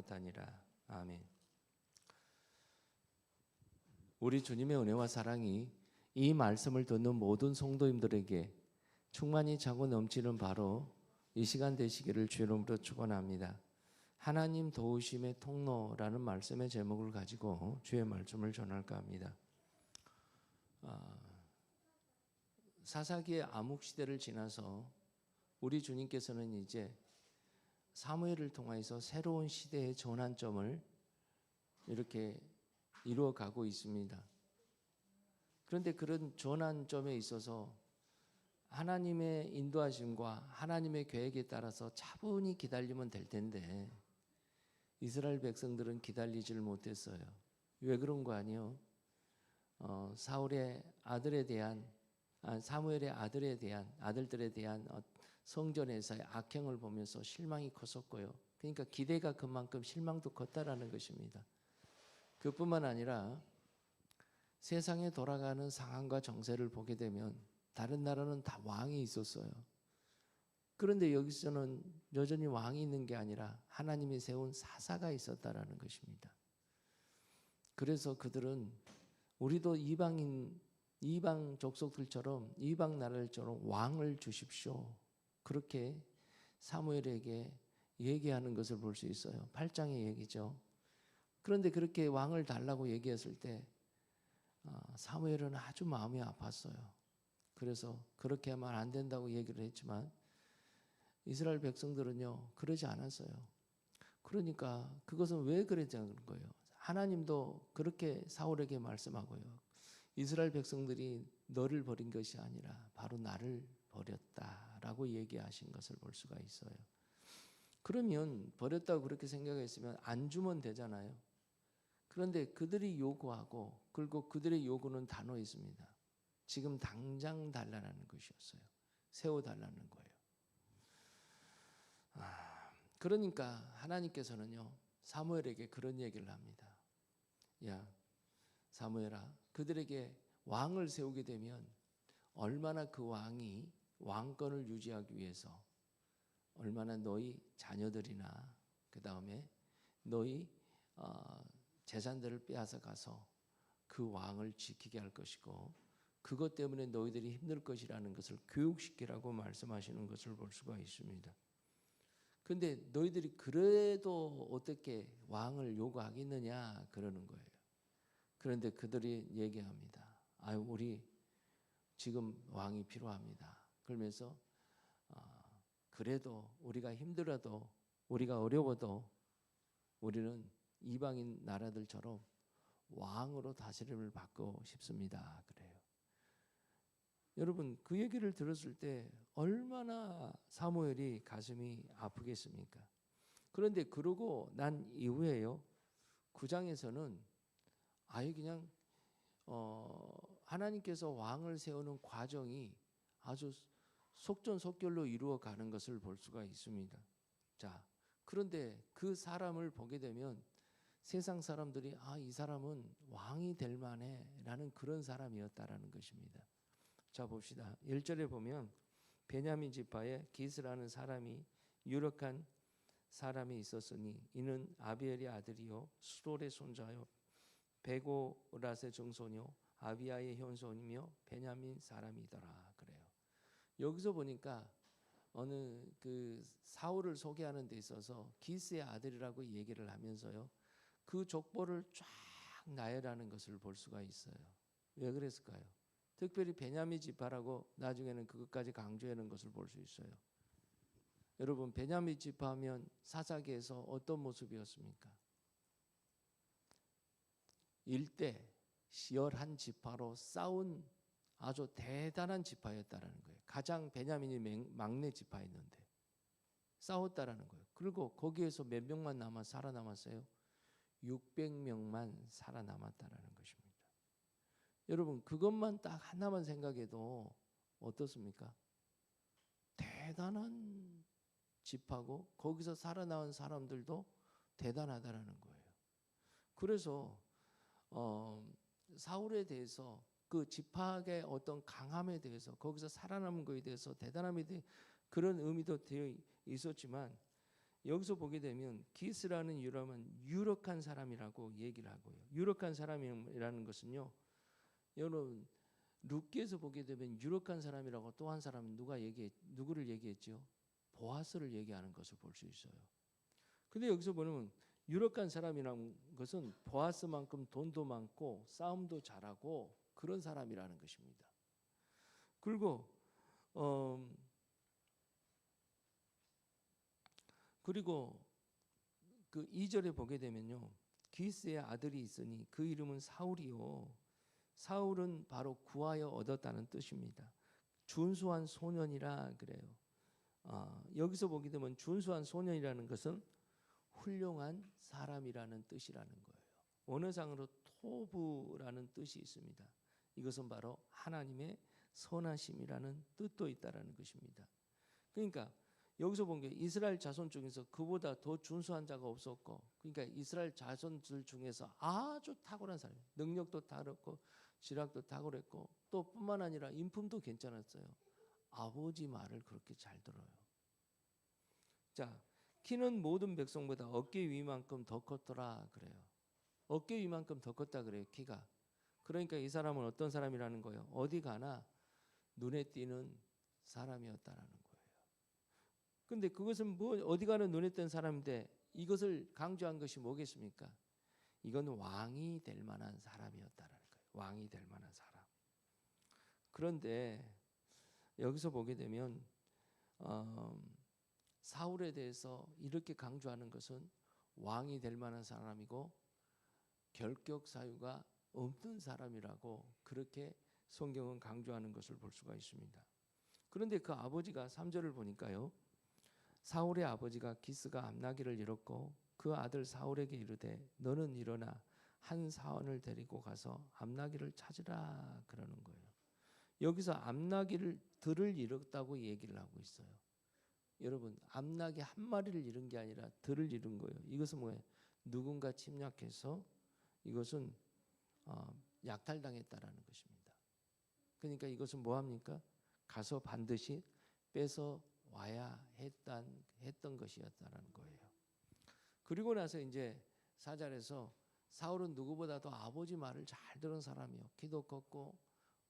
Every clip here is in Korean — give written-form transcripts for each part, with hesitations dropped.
못하니라. 아멘. 우리 주님의 은혜와 사랑이 이 말씀을 듣는 모든 성도님들에게 충만히 차고 넘치는 바로 이 시간 되시기를 주의 이름으로 축원합니다. 하나님 도우심의 통로라는 말씀의 제목을 가지고 주의 말씀을 전할까 합니다. 사사기의 암흑 시대를 지나서 우리 주님께서는 이제 사무엘을 통해서 새로운 시대의 전환점을 이렇게 이루어가고 있습니다. 그런데 그런 전환점에 있어서 하나님의 인도하심과 하나님의 계획에 따라서 차분히 기다리면 될 텐데 이스라엘 백성들은 기다리지를 못했어요. 왜 그런 거 아니요? 사무엘의 아들들에 대한 아들들에 대한 성전에서의 악행을 보면서 실망이 컸었고요. 그러니까 기대가 그만큼 실망도 컸다라는 것입니다. 그뿐만 아니라 세상에 돌아가는 상황과 정세를 보게 되면 다른 나라는 다 왕이 있었어요. 그런데 여기서는 여전히 왕이 있는 게 아니라 하나님이 세운 사사가 있었다라는 것입니다. 그래서 그들은 우리도 이방 족속들처럼 이방 나라들처럼 왕을 주십시오. 그렇게 사무엘에게 얘기하는 것을 볼 수 있어요. 8장의 얘기죠. 그런데 그렇게 왕을 달라고 얘기했을 때 사무엘은 아주 마음이 아팠어요. 그래서 그렇게 하면 안 된다고 얘기를 했지만 이스라엘 백성들은요 그러지 않았어요. 그러니까 그것은 왜 그랬냐는 거예요. 하나님도 그렇게 사울에게 말씀하고요. 이스라엘 백성들이 너를 버린 것이 아니라 바로 나를 버렸다라고 얘기하신 것을 볼 수가 있어요. 그러면 버렸다고 그렇게 생각했으면 안 주면 되잖아요. 그런데 그들이 요구하고 그리고 그들의 요구는 단호했습니다. 지금 당장 달라는 것이었어요. 세워달라는 거예요. 그러니까 하나님께서는요 사무엘에게 그런 얘기를 합니다. 야 사무엘아, 그들에게 왕을 세우게 되면 얼마나 그 왕이 왕권을 유지하기 위해서 얼마나 너희 자녀들이나 그 다음에 너희 재산들을 빼앗아 가서 그 왕을 지키게 할 것이고 그것 때문에 너희들이 힘들 것이라는 것을 교육시키라고 말씀하시는 것을 볼 수가 있습니다. 그런데 너희들이 그래도 어떻게 왕을 요구하겠느냐 그러는 거예요. 그런데 그들이 얘기합니다. 우리 지금 왕이 필요합니다. 그러면서 그래도 우리가 힘들어도 우리가 어려워도 우리는 이방인 나라들처럼 왕으로 다스림을 받고 싶습니다. 그래요. 여러분 그 얘기를 들었을 때 얼마나 사무엘이 가슴이 아프겠습니까? 그런데 그러고 난 이후에요 9장에서는 아예 그냥 하나님께서 왕을 세우는 과정이 아주 속전속결로 이루어가는 것을 볼 수가 있습니다. 자, 그런데 그 사람을 보게 되면 세상 사람들이 이 사람은 왕이 될 만해 라는 그런 사람이었다라는 것입니다. 자 봅시다. 1절에 보면 베냐민 지파에 기스라는 사람이 유력한 사람이 있었으니 이는 아비엘의 아들이요 수롤의 손자요 베고랏의 증손이요 아비야의 현손이며 베냐민 사람이더라 그래요. 여기서 보니까 어느 그 사울을 소개하는 데 있어서 기스의 아들이라고 얘기를 하면서요 그 족보를 쫙 나열하는 것을 볼 수가 있어요. 왜 그랬을까요? 특별히 베냐민 지파라고 나중에는 그것까지 강조하는 것을 볼 수 있어요. 여러분 베냐민 지파하면 사사기에서 어떤 모습이었습니까? 일대 11지파로 싸운 아주 대단한 지파였다라는 거예요. 가장 베냐민이 막내 지파였는데 싸웠다라는 거예요. 그리고 거기에서 몇 명만 살아남았어요? 600명만 살아남았다라는 것입니다. 여러분 그것만 딱 하나만 생각해도 어떻습니까? 대단한 지파고 거기서 살아남은 사람들도 대단하다라는 거예요. 그래서 사울에 대해서 그 지파의 어떤 강함에 대해서 거기서 살아남은 것에 대해서 대단함에 대해 그런 의미도 되어 있었지만 여기서 보게 되면 기스라는 이름은 유력한 사람이라고 얘기를 하고요. 유력한 사람이라는 것은요, 여러분 룻기에서 보게 되면 유력한 사람이라고 또 한 사람은 누구를 얘기했죠? 보아스를 얘기하는 것을 볼 수 있어요. 근데 여기서 보면 유력한 사람이라는 것은 보아스만큼 돈도 많고 싸움도 잘하고 그런 사람이라는 것입니다. 그리고 그 2절에 보게 되면요, 기스의 아들이 있으니 그 이름은 사울이요. 사울은 바로 구하여 얻었다는 뜻입니다. 준수한 소년이라 그래요. 여기서 보게 되면 준수한 소년이라는 것은 훌륭한 사람이라는 뜻이라는 거예요. 원어상으로 토부라는 뜻이 있습니다. 이것은 바로 하나님의 선하심이라는 뜻도 있다라는 것입니다. 그러니까 여기서 본 게 이스라엘 자손 중에서 그보다 더 준수한 자가 없었고, 그러니까 이스라엘 자손들 중에서 아주 탁월한 사람, 능력도 탁월했고 지략도 탁월했고 또 뿐만 아니라 인품도 괜찮았어요. 아버지 말을 그렇게 잘 들어요. 자, 키는 모든 백성보다 어깨 위만큼 더 컸더라 그래요. 어깨 위만큼 더 컸다 그래요, 키가. 그러니까 이 사람은 어떤 사람이라는 거예요? 어디 가나 눈에 띄는 사람이었다라는 거예요. 근데 그것은 어디 가는 눈에 띄는 사람인데 이것을 강조한 것이 뭐겠습니까? 이건 왕이 될 만한 사람이었다라는 거예요. 왕이 될 만한 사람. 그런데 여기서 보게 되면 사울에 대해서 이렇게 강조하는 것은 왕이 될 만한 사람이고 결격 사유가 없는 사람이라고 그렇게 성경은 강조하는 것을 볼 수가 있습니다. 그런데 그 아버지가 3절을 보니까요, 사울의 아버지가 기스가 암나기를 잃었고 그 아들 사울에게 이르되 너는 일어나 한 사원을 데리고 가서 암나기를 찾으라 그러는 거예요. 여기서 암나기를 들을 잃었다고 얘기를 하고 있어요. 여러분, 암나기 한 마리를 잃은 게 아니라 들을 잃은 거예요. 이것은 뭐예요? 누군가 침략해서 이것은 약탈당했다라는 것입니다. 그러니까 이것은 뭐합니까? 가서 반드시 뺏어 와야 했던 것이었다라는 거예요. 그리고 나서 이제 4절에서 사울은 누구보다도 아버지 말을 잘 들은 사람이요. 키도 컸고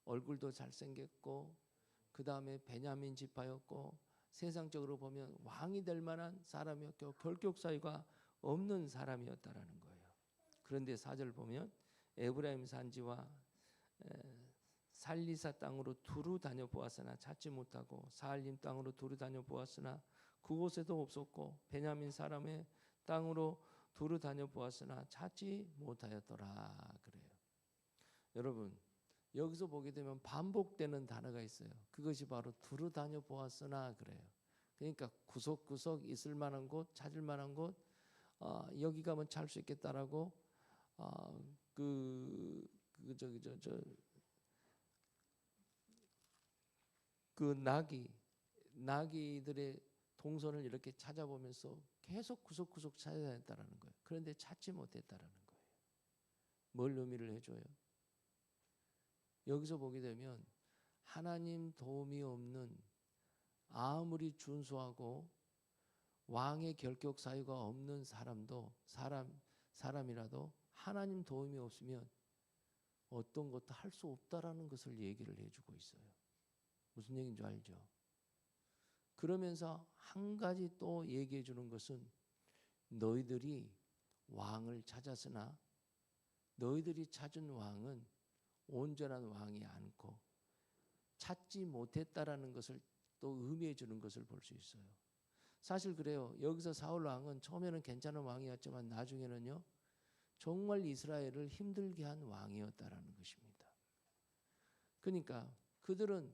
얼굴도 잘생겼고 그 다음에 베냐민 지파였고 세상적으로 보면 왕이 될 만한 사람이었고 결격 사유가 없는 사람이었다라는 거예요. 그런데 4절 보면 에브라임 산지와 살리사 땅으로 두루 다녀 보았으나 찾지 못하고 사알림 땅으로 두루 다녀 보았으나 그곳에도 없었고 베냐민 사람의 땅으로 두루 다녀 보았으나 찾지 못하였더라 그래요. 여러분, 여기서 보게 되면 반복되는 단어가 있어요. 그것이 바로 두루 다녀 보았으나 그래요. 그러니까 구석구석 있을 만한 곳, 찾을 만한 곳, 여기 가면 찾을 수 있겠다라고 그 나귀들의 동선을 이렇게 찾아보면서 계속 구석구석 찾아야 했다라는 거예요. 그런데 찾지 못했다라는 거예요. 뭘 의미를 해줘요? 여기서 보게 되면 하나님 도움이 없는 아무리 준수하고 왕의 결격 사유가 없는 사람이라도 하나님 도움이 없으면 어떤 것도 할 수 없다라는 것을 얘기를 해주고 있어요. 무슨 얘기인 줄 알죠? 그러면서 한 가지 또 얘기해 주는 것은 너희들이 왕을 찾았으나 너희들이 찾은 왕은 온전한 왕이 않고 찾지 못했다라는 것을 또 의미해 주는 것을 볼 수 있어요. 사실 그래요. 여기서 사울 왕은 처음에는 괜찮은 왕이었지만 나중에는요, 정말 이스라엘을 힘들게 한 왕이었다라는 것입니다. 그러니까 그들은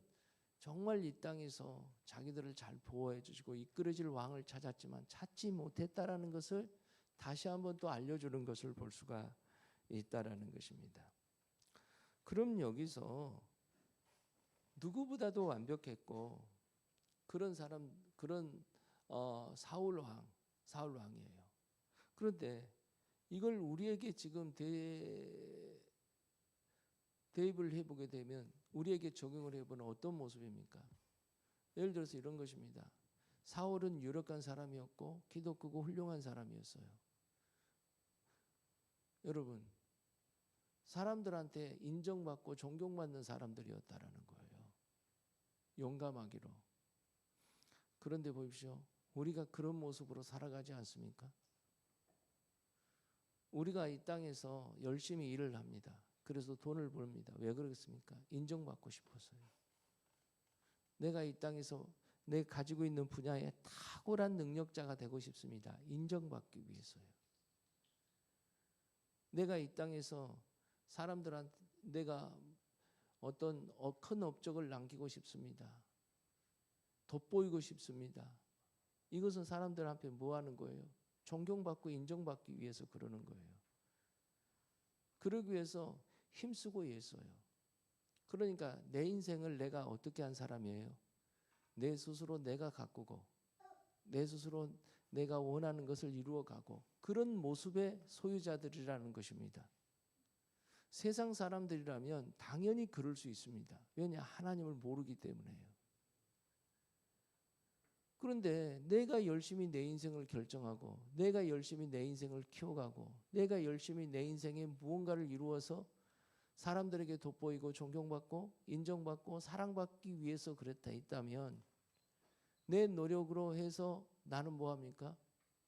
정말 이 땅에서 자기들을 잘 보호해 주시고 이끌어질 왕을 찾았지만 찾지 못했다라는 것을 다시 한번 또 알려주는 것을 볼 수가 있다라는 것입니다. 그럼 여기서 누구보다도 완벽했고 그런 사울 왕이에요. 그런데 이걸 우리에게 지금 대입을 해보게 되면 우리에게 적용을 해보는 어떤 모습입니까? 예를 들어서 이런 것입니다. 사울은 유력한 사람이었고 기도 크고 훌륭한 사람이었어요. 여러분, 사람들한테 인정받고 존경받는 사람들이었다라는 거예요. 용감하기로. 그런데 보십시오. 우리가 그런 모습으로 살아가지 않습니까? 우리가 이 땅에서 열심히 일을 합니다. 그래서 돈을 벌습니다. 왜 그렇습니까? 인정받고 싶어서요. 내가 이 땅에서 내 가지고 있는 분야에 탁월한 능력자가 되고 싶습니다. 인정받기 위해서요. 내가 이 땅에서 사람들한테 내가 어떤 큰 업적을 남기고 싶습니다. 돋보이고 싶습니다. 이것은 사람들 앞에 뭐 하는 거예요? 존경받고 인정받기 위해서 그러는 거예요. 그러기 위해서 힘쓰고 애써요. 그러니까 내 인생을 내가 어떻게 한 사람이에요? 내 스스로 내가 가꾸고 내 스스로 내가 원하는 것을 이루어가고 그런 모습의 소유자들이라는 것입니다. 세상 사람들이라면 당연히 그럴 수 있습니다. 왜냐? 하나님을 모르기 때문에요. 그런데 내가 열심히 내 인생을 결정하고 내가 열심히 내 인생을 키워가고 내가 열심히 내 인생에 무언가를 이루어서 사람들에게 돋보이고 존경받고 인정받고 사랑받기 위해서 그랬다 있다면 내 노력으로 해서 나는 뭐합니까?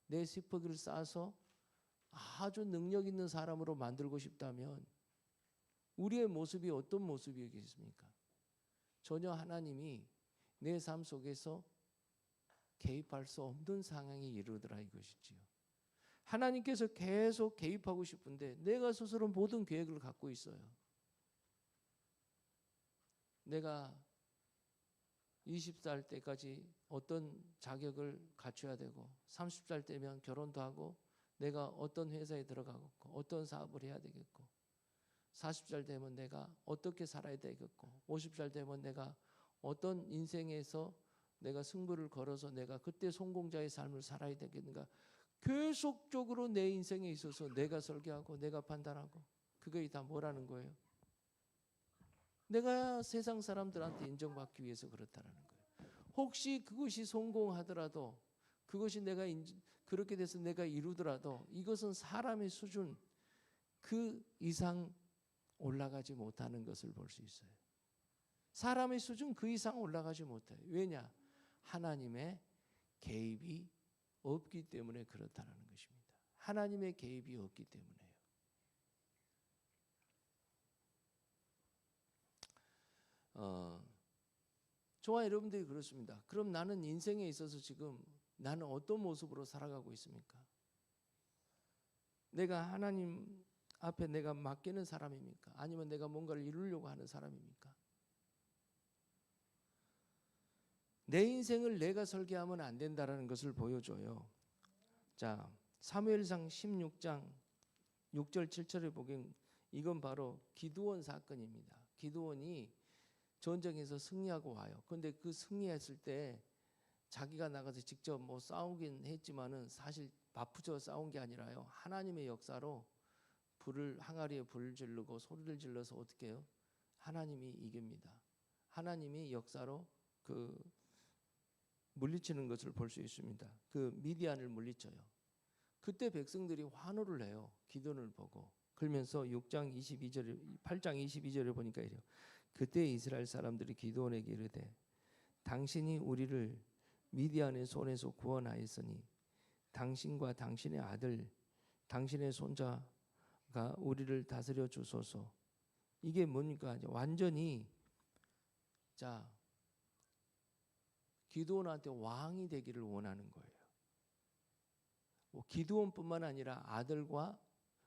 내 씨퍼기를 쌓아서 아주 능력 있는 사람으로 만들고 싶다면 우리의 모습이 어떤 모습이겠습니까? 전혀 하나님이 내 삶 속에서 개입할 수 없는 상황이 이르더라 이것이지요. 하나님께서 계속 개입하고 싶은데 내가 스스로 모든 계획을 갖고 있어요. 내가 20살 때까지 어떤 자격을 갖춰야 되고 30살 때면 결혼도 하고 내가 어떤 회사에 들어가고 어떤 사업을 해야 되겠고 40살 되면 내가 어떻게 살아야 되겠고 50살 되면 내가 어떤 인생에서 내가 승부를 걸어서 내가 그때 성공자의 삶을 살아야 되겠는가. 계속적으로 내 인생에 있어서 내가 설계하고 내가 판단하고 그게 다 뭐라는 거예요? 내가 세상 사람들한테 인정받기 위해서 그렇다라는 거예요. 혹시 그것이 성공하더라도 그것이 내가 그렇게 돼서 내가 이루더라도 이것은 사람의 수준 그 이상 올라가지 못하는 것을 볼 수 있어요. 사람의 수준 그 이상 올라가지 못해요. 왜냐? 하나님의 개입이 없기 때문에 그렇다는 것입니다. 하나님의 개입이 없기 때문에요. 저와 여러분들이 그렇습니다. 그럼 나는 인생에 있어서 지금 나는 어떤 모습으로 살아가고 있습니까? 내가 하나님 앞에 내가 맡기는 사람입니까? 아니면 내가 뭔가를 이루려고 하는 사람입니까? 내 인생을 내가 설계하면 안 된다라는 것을 보여줘요. 자, 사무엘상 16장 6절 7절에 보면 이건 바로 기드온 사건입니다. 기드온이 전쟁에서 승리하고 와요. 그런데 그 승리했을 때 자기가 나가서 직접 뭐 싸우긴 했지만은 사실 바쁘져 싸운 게 아니라요. 하나님의 역사로 항아리에 불을 지르고 소리를 질러서 어떻게 해요? 하나님이 이깁니다. 하나님이 역사로 그 물리치는 것을 볼 수 있습니다. 그 미디안을 물리쳐요. 그때 백성들이 환호를 해요. 기도를 보고. 그러면서 8장 22절에 보니까 이래요. 그때 이스라엘 사람들이 기드온에게 이르되 당신이 우리를 미디안의 손에서 구원하였으니 당신과 당신의 아들 당신의 손자가 우리를 다스려 주소서. 이게 뭡니까? 완전히 자 기드온한테 왕이 되기를 원하는 거예요. 기드온뿐만 아니라 아들과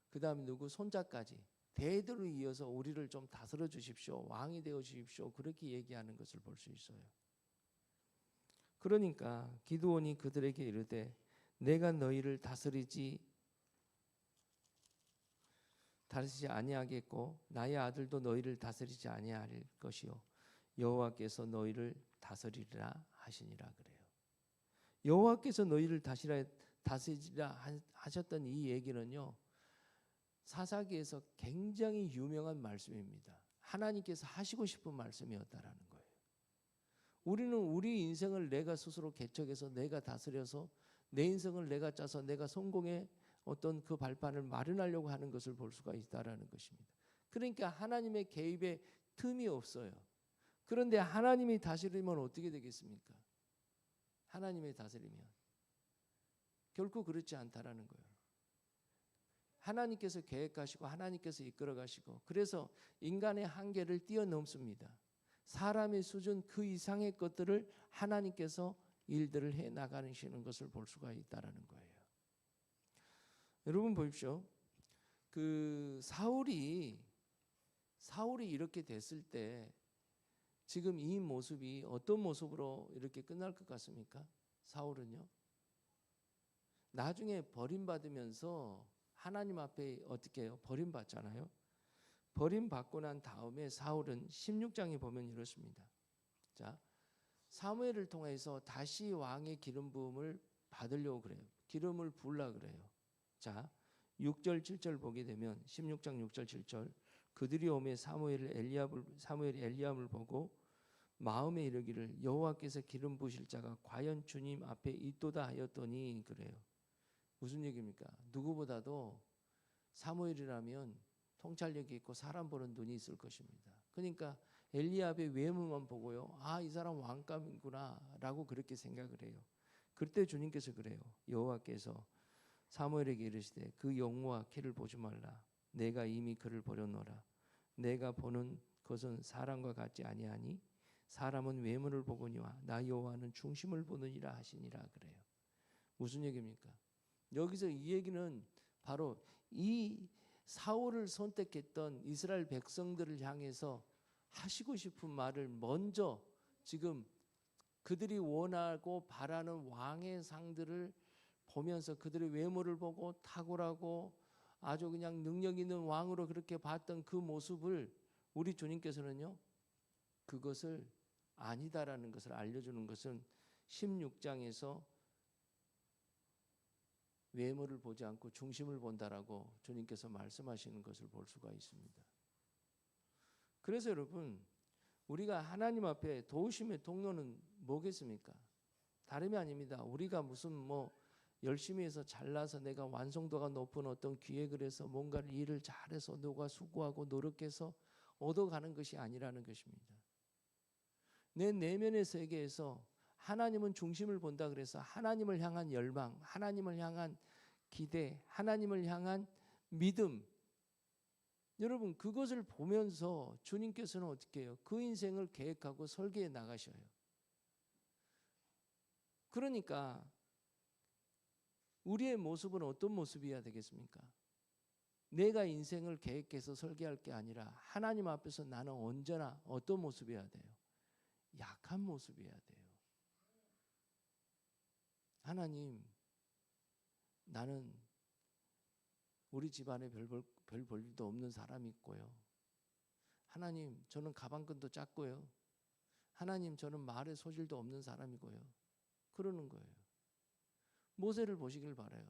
그 다음에 누구 손자까지 대대로 이어서 우리를 좀 다스려 주십시오. 왕이 되어 주십시오. 그렇게 얘기하는 것을 볼 수 있어요. 그러니까 기드온이 그들에게 이르되 내가 너희를 다스리지 아니하겠고 나의 아들도 너희를 다스리지 아니할 것이요 여호와께서 너희를 다스리리라 하시니라 그래요. 여호와께서 너희를 다스리라 하셨던 이 얘기는요. 사사기에서 굉장히 유명한 말씀입니다. 하나님께서 하시고 싶은 말씀이었다라는 거예요. 우리는 우리 인생을 내가 스스로 개척해서 내가 다스려서 내 인생을 내가 짜서 내가 성공의 어떤 그 발판을 마련하려고 하는 것을 볼 수가 있다라는 것입니다. 그러니까 하나님의 개입에 틈이 없어요. 그런데 하나님이 다스리면 어떻게 되겠습니까? 하나님의 다스리면 결코 그렇지 않다라는 거예요. 하나님께서 계획하시고 하나님께서 이끌어 가시고, 그래서 인간의 한계를 뛰어넘습니다. 사람의 수준 그 이상의 것들을 하나님께서 일들을 해 나가시는 것을 볼 수가 있다라는 거예요. 여러분 보십시오. 그 사울이 이렇게 됐을 때 지금 이 모습이 어떤 모습으로 이렇게 끝날 것 같습니까? 사울은요, 나중에 버림받으면서 하나님 앞에 어떻게 해요? 버림받잖아요. 버림받고 난 다음에 사울은 16장에 보면 이렇습니다. 자, 사무엘을 통해서 다시 왕의 기름 부음을 받으려고 그래요. 기름을 부으려고 그래요. 자, 6절 7절 보게 되면 16장 6절 7절, 그들이 오매 사무엘이 엘리압을 보고 마음에 이르기를 여호와께서 기름 부으실 자가 과연 주님 앞에 있도다 하였더니, 그래요. 무슨 얘기입니까? 누구보다도 사무엘이라면 통찰력이 있고 사람 보는 눈이 있을 것입니다. 그러니까 엘리압의 외모만 보고요, 아, 이 사람 왕감이구나 라고 그렇게 생각을 해요. 그때 주님께서 그래요. 여호와께서 사무엘에게 이르시되 그 영모와 키를 보지 말라. 내가 이미 그를 버렸노라. 내가 보는 것은 사람과 같지 아니하니 사람은 외모를 보거니와 나 여호와는 중심을 보느니라 하시니라. 그래요. 무슨 얘기입니까? 여기서 이 얘기는 바로 이 사울을 선택했던 이스라엘 백성들을 향해서 하시고 싶은 말을 먼저 지금 그들이 원하고 바라는 왕의 상들을 보면서 그들의 외모를 보고 탁월하고 아주 그냥 능력 있는 왕으로 그렇게 봤던 그 모습을 우리 주님께서는요, 그것을 아니다라는 것을 알려주는 것은 16장에서 외모를 보지 않고 중심을 본다라고 주님께서 말씀하시는 것을 볼 수가 있습니다. 그래서 여러분, 우리가 하나님 앞에 도우심의 통로는 뭐겠습니까? 다름이 아닙니다. 우리가 무슨 열심히 해서 잘나서 내가 완성도가 높은 어떤 기획을 해서 뭔가를 일을 잘해서 누가 수고하고 노력해서 얻어가는 것이 아니라는 것입니다. 내 내면의 세계에서 하나님은 중심을 본다 그래서 하나님을 향한 열망, 하나님을 향한 기대, 하나님을 향한 믿음, 여러분 그것을 보면서 주님께서는 어떻게 해요? 그 인생을 계획하고 설계해 나가셔요. 그러니까 우리의 모습은 어떤 모습이어야 되겠습니까? 내가 인생을 계획해서 설계할 게 아니라 하나님 앞에서 나는 언제나 어떤 모습이어야 돼요? 약한 모습이어야 돼요. 하나님, 나는 우리 집안에 별 볼 일도 없는 사람이 있고요. 하나님, 저는 가방끈도 작고요. 하나님, 저는 말에 소질도 없는 사람이고요. 그러는 거예요. 모세를 보시길 바라요.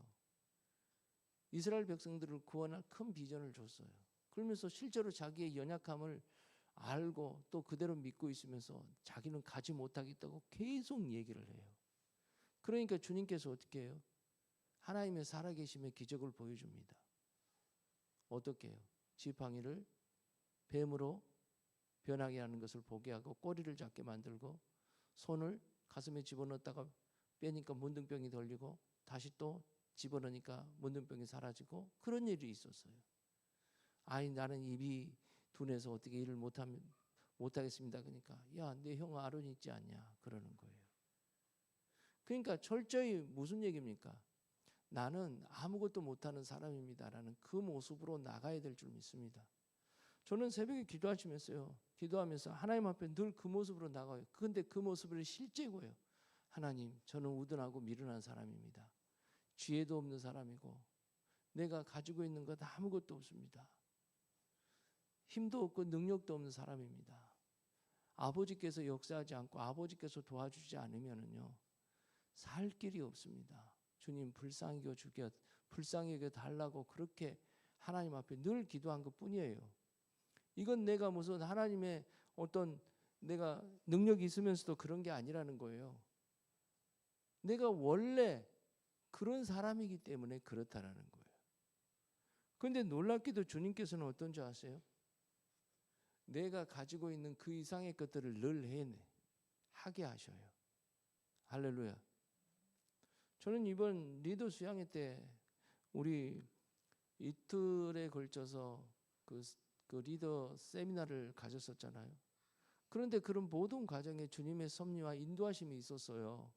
이스라엘 백성들을 구원할 큰 비전을 줬어요. 그러면서 실제로 자기의 연약함을 알고 또 그대로 믿고 있으면서 자기는 가지 못하겠다고 계속 얘기를 해요. 그러니까 주님께서 어떻게 해요? 하나님의 살아계심의 기적을 보여줍니다. 어떻게 해요? 지팡이를 뱀으로 변하게 하는 것을 보게 하고 꼬리를 잡게 만들고 손을 가슴에 집어넣었다가 빼니까 문둥병이 걸리고 다시 또 집어넣으니까 문둥병이 사라지고 그런 일이 있었어요. 아니 나는 입이 둔해서 어떻게 일을 못하겠습니다. 그러니까 야, 내 형 아론 있지 않냐 그러는 거예요. 그러니까 철저히 무슨 얘기입니까? 나는 아무것도 못하는 사람입니다라는 그 모습으로 나가야 될 줄 믿습니다. 저는 새벽에 기도하면서 하나님 앞에 늘 그 모습으로 나가요. 그런데 그 모습이 실제고요. 하나님, 저는 우둔하고 미련한 사람입니다. 지혜도 없는 사람이고 내가 가지고 있는 것 아무것도 없습니다. 힘도 없고 능력도 없는 사람입니다. 아버지께서 역사하지 않고 아버지께서 도와주지 않으면은요, 살 길이 없습니다. 주님 불쌍히 여겨 달라고 그렇게 하나님 앞에 늘 기도한 것 뿐이에요. 이건 내가 무슨 하나님의 어떤 내가 능력이 있으면서도 그런 게 아니라는 거예요. 내가 원래 그런 사람이기 때문에 그렇다라는 거예요. 그런데 놀랍게도 주님께서는 어떤 줄 아세요? 내가 가지고 있는 그 이상의 것들을 늘 하게 하셔요. 할렐루야. 저는 이번 리더 수양회 때 우리 이틀에 걸쳐서 그 리더 세미나를 가졌었잖아요. 그런데 그런 모든 과정에 주님의 섭리와 인도하심이 있었어요.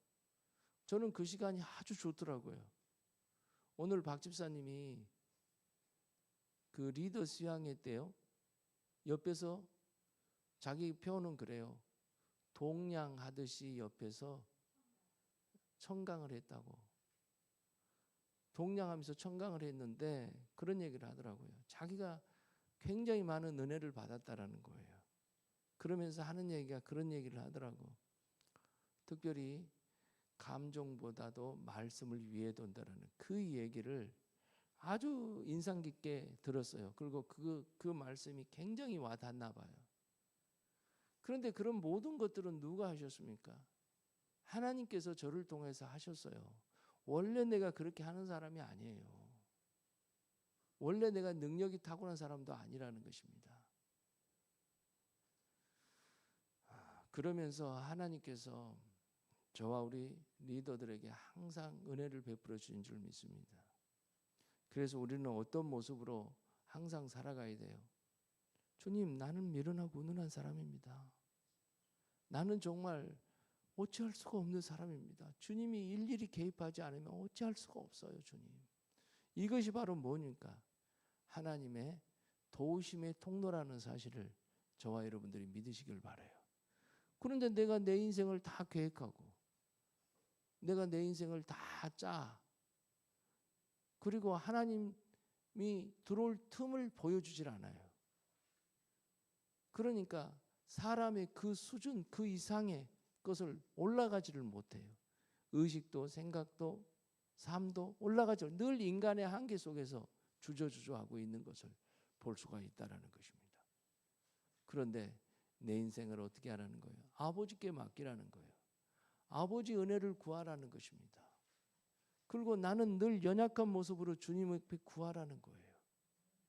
저는 그 시간이 아주 좋더라고요. 오늘 박 집사님이 그 리더 수양회 때요, 옆에서 자기 표현은 그래요. 동냥하듯이 옆에서 청강을 했다고. 동냥하면서 청강을 했는데 그런 얘기를 하더라고요. 자기가 굉장히 많은 은혜를 받았다라는 거예요. 그러면서 하는 얘기가 그런 얘기를 하더라고. 특별히 감정보다도 말씀을 위에 둔다라는 그 얘기를 아주 인상 깊게 들었어요. 그리고 그 말씀이 굉장히 와닿나 봐요. 그런데 그런 모든 것들은 누가 하셨습니까? 하나님께서 저를 통해서 하셨어요. 원래 내가 그렇게 하는 사람이 아니에요. 원래 내가 능력이 타고난 사람도 아니라는 것입니다. 그러면서 하나님께서 저와 우리 리더들에게 항상 은혜를 베풀어 주신 줄 믿습니다. 그래서 우리는 어떤 모습으로 항상 살아가야 돼요? 주님, 나는 미련하고 무능한 사람입니다. 나는 정말 어찌할 수가 없는 사람입니다. 주님이 일일이 개입하지 않으면 어찌할 수가 없어요, 주님. 이것이 바로 뭐니까? 하나님의 도우심의 통로라는 사실을 저와 여러분들이 믿으시길 바라요. 그런데 내가 내 인생을 다 계획하고 내가 내 인생을 다 짜. 그리고 하나님이 들어올 틈을 보여주질 않아요. 그러니까 사람의 그 수준, 그 이상의 것을 올라가지를 못해요. 의식도 생각도 삶도 올라가지, 늘 인간의 한계 속에서 주저주저하고 있는 것을 볼 수가 있다는 것입니다. 그런데 내 인생을 어떻게 하라는 거예요? 아버지께 맡기라는 거예요. 아버지 은혜를 구하라는 것입니다. 그리고 나는 늘 연약한 모습으로 주님 앞에 구하라는 거예요.